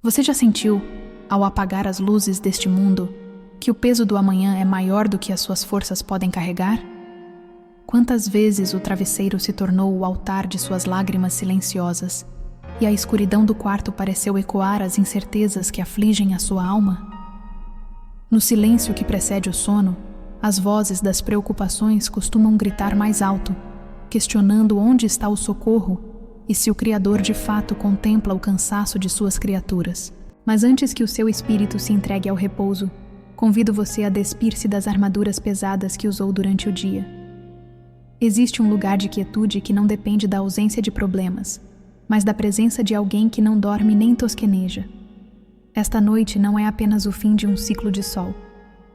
Você já sentiu, ao apagar as luzes deste mundo, que o peso do amanhã é maior do que as suas forças podem carregar? Quantas vezes o travesseiro se tornou o altar de suas lágrimas silenciosas, e a escuridão do quarto pareceu ecoar as incertezas que afligem a sua alma? No silêncio que precede o sono, as vozes das preocupações costumam gritar mais alto, questionando onde está o socorro e se o Criador de fato contempla o cansaço de suas criaturas. Mas antes que o seu espírito se entregue ao repouso, convido você a despir-se das armaduras pesadas que usou durante o dia. Existe um lugar de quietude que não depende da ausência de problemas, mas da presença de alguém que não dorme nem tosqueneja. Esta noite não é apenas o fim de um ciclo de sol,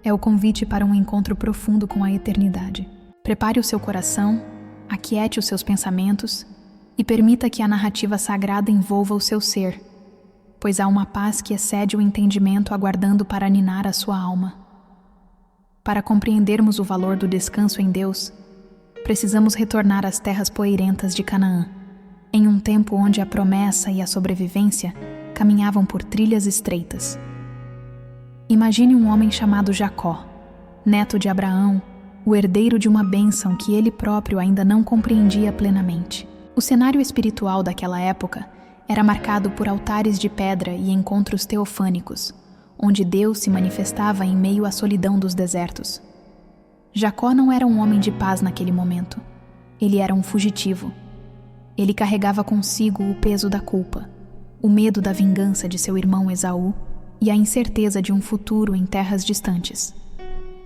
é o convite para um encontro profundo com a eternidade. Prepare o seu coração, aquiete os seus pensamentos e permita que a narrativa sagrada envolva o seu ser, pois há uma paz que excede o entendimento aguardando para aninar a sua alma. Para compreendermos o valor do descanso em Deus, precisamos retornar às terras poeirentas de Canaã, em um tempo onde a promessa e a sobrevivência caminhavam por trilhas estreitas. Imagine um homem chamado Jacó, neto de Abraão, o herdeiro de uma bênção que ele próprio ainda não compreendia plenamente. O cenário espiritual daquela época era marcado por altares de pedra e encontros teofânicos, onde Deus se manifestava em meio à solidão dos desertos. Jacó não era um homem de paz naquele momento. Ele era um fugitivo. Ele carregava consigo o peso da culpa, o medo da vingança de seu irmão Esaú e a incerteza de um futuro em terras distantes.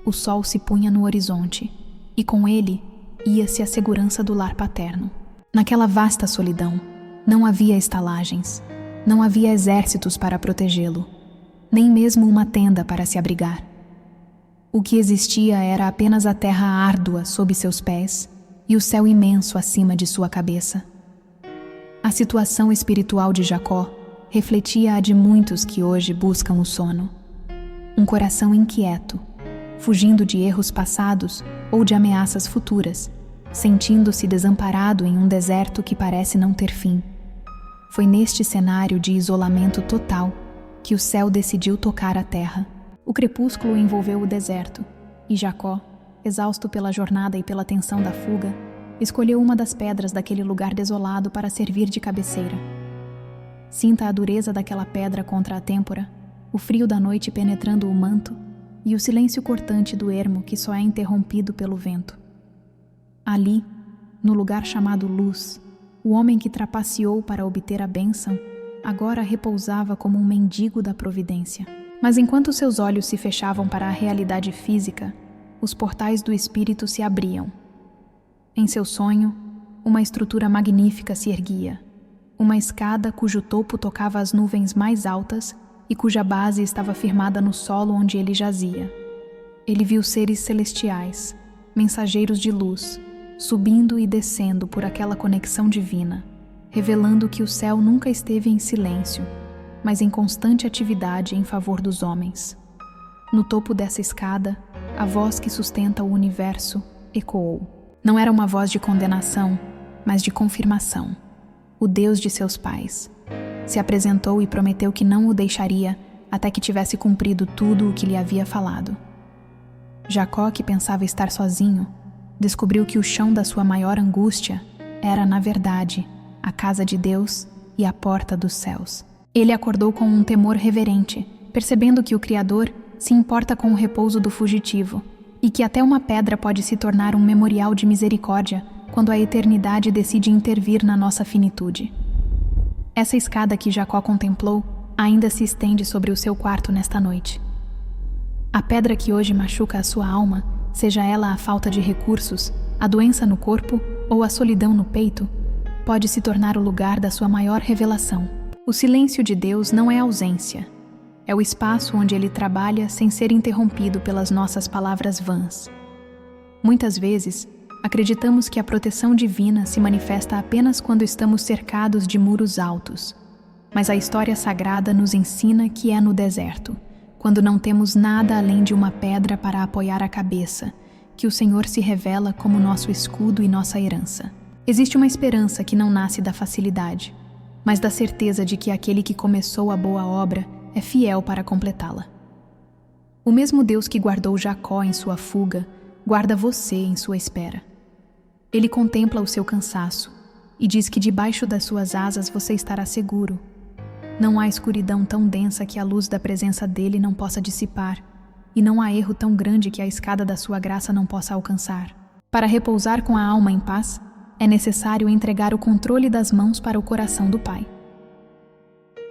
O sol se punha no horizonte, e com ele ia-se a segurança do lar paterno. Naquela vasta solidão, não havia estalagens, não havia exércitos para protegê-lo, nem mesmo uma tenda para se abrigar. O que existia era apenas a terra árdua sob seus pés e o céu imenso acima de sua cabeça. A situação espiritual de Jacó refletia a de muitos que hoje buscam o sono. Um coração inquieto, fugindo de erros passados ou de ameaças futuras, sentindo-se desamparado em um deserto que parece não ter fim. Foi neste cenário de isolamento total que o céu decidiu tocar a terra. O crepúsculo envolveu o deserto, e Jacó, exausto pela jornada e pela tensão da fuga, escolheu uma das pedras daquele lugar desolado para servir de cabeceira. Sinta a dureza daquela pedra contra a têmpora, o frio da noite penetrando o manto e o silêncio cortante do ermo que só é interrompido pelo vento. Ali, no lugar chamado Luz, o homem que trapaceou para obter a bênção agora repousava como um mendigo da providência. Mas enquanto seus olhos se fechavam para a realidade física, os portais do espírito se abriam. Em seu sonho, uma estrutura magnífica se erguia, uma escada cujo topo tocava as nuvens mais altas e cuja base estava firmada no solo onde ele jazia. Ele viu seres celestiais, mensageiros de luz, subindo e descendo por aquela conexão divina, revelando que o céu nunca esteve em silêncio, mas em constante atividade em favor dos homens. No topo dessa escada, a voz que sustenta o universo ecoou. Não era uma voz de condenação, mas de confirmação. O Deus de seus pais se apresentou e prometeu que não o deixaria até que tivesse cumprido tudo o que lhe havia falado. Jacó, que pensava estar sozinho, descobriu que o chão da sua maior angústia era, na verdade, a casa de Deus e a porta dos céus. Ele acordou com um temor reverente, percebendo que o Criador se importa com o repouso do fugitivo e que até uma pedra pode se tornar um memorial de misericórdia quando a eternidade decide intervir na nossa finitude. Essa escada que Jacó contemplou ainda se estende sobre o seu quarto nesta noite. A pedra que hoje machuca a sua alma, seja ela a falta de recursos, a doença no corpo ou a solidão no peito, pode se tornar o lugar da sua maior revelação. O silêncio de Deus não é ausência. É o espaço onde Ele trabalha sem ser interrompido pelas nossas palavras vãs. Muitas vezes, acreditamos que a proteção divina se manifesta apenas quando estamos cercados de muros altos. Mas a história sagrada nos ensina que é no deserto, quando não temos nada além de uma pedra para apoiar a cabeça, que o Senhor se revela como nosso escudo e nossa herança. Existe uma esperança que não nasce da facilidade, mas da certeza de que aquele que começou a boa obra é fiel para completá-la. O mesmo Deus que guardou Jacó em sua fuga, guarda você em sua espera. Ele contempla o seu cansaço e diz que debaixo das suas asas você estará seguro. Não há escuridão tão densa que a luz da presença dele não possa dissipar, e não há erro tão grande que a escada da sua graça não possa alcançar. Para repousar com a alma em paz, é necessário entregar o controle das mãos para o coração do Pai.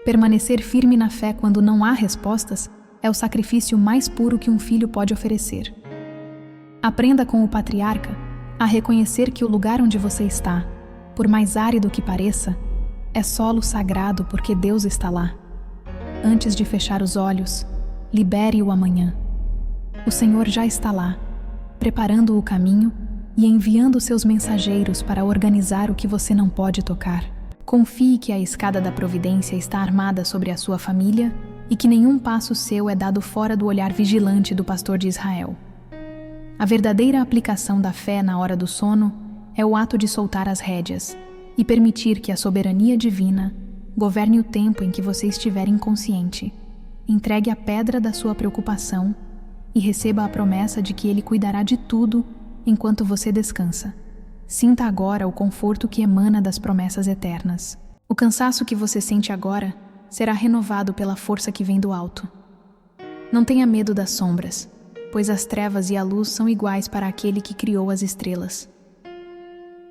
Permanecer firme na fé quando não há respostas é o sacrifício mais puro que um filho pode oferecer. Aprenda com o patriarca a reconhecer que o lugar onde você está, por mais árido que pareça, é solo sagrado porque Deus está lá. Antes de fechar os olhos, libere o amanhã. O Senhor já está lá, preparando o caminho e enviando seus mensageiros para organizar o que você não pode tocar. Confie que a escada da providência está armada sobre a sua família e que nenhum passo seu é dado fora do olhar vigilante do pastor de Israel. A verdadeira aplicação da fé na hora do sono é o ato de soltar as rédeas e permitir que a soberania divina governe o tempo em que você estiver inconsciente. Entregue a pedra da sua preocupação e receba a promessa de que Ele cuidará de tudo enquanto você descansa. Sinta agora o conforto que emana das promessas eternas. O cansaço que você sente agora será renovado pela força que vem do alto. Não tenha medo das sombras, pois as trevas e a luz são iguais para aquele que criou as estrelas.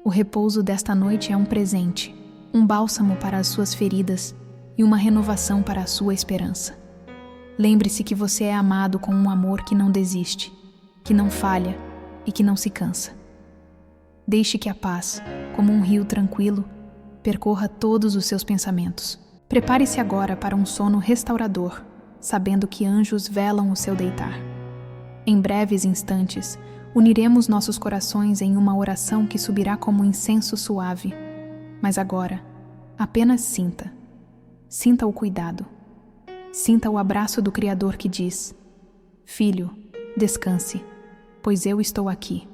O repouso desta noite é um presente, um bálsamo para as suas feridas e uma renovação para a sua esperança. Lembre-se que você é amado com um amor que não desiste, que não falha e que não se cansa. Deixe que a paz, como um rio tranquilo, percorra todos os seus pensamentos. Prepare-se agora para um sono restaurador, sabendo que anjos velam o seu deitar. Em breves instantes, uniremos nossos corações em uma oração que subirá como um incenso suave. Mas agora, apenas sinta. Sinta o cuidado. Sinta o abraço do Criador que diz: Filho, descanse, pois eu estou aqui.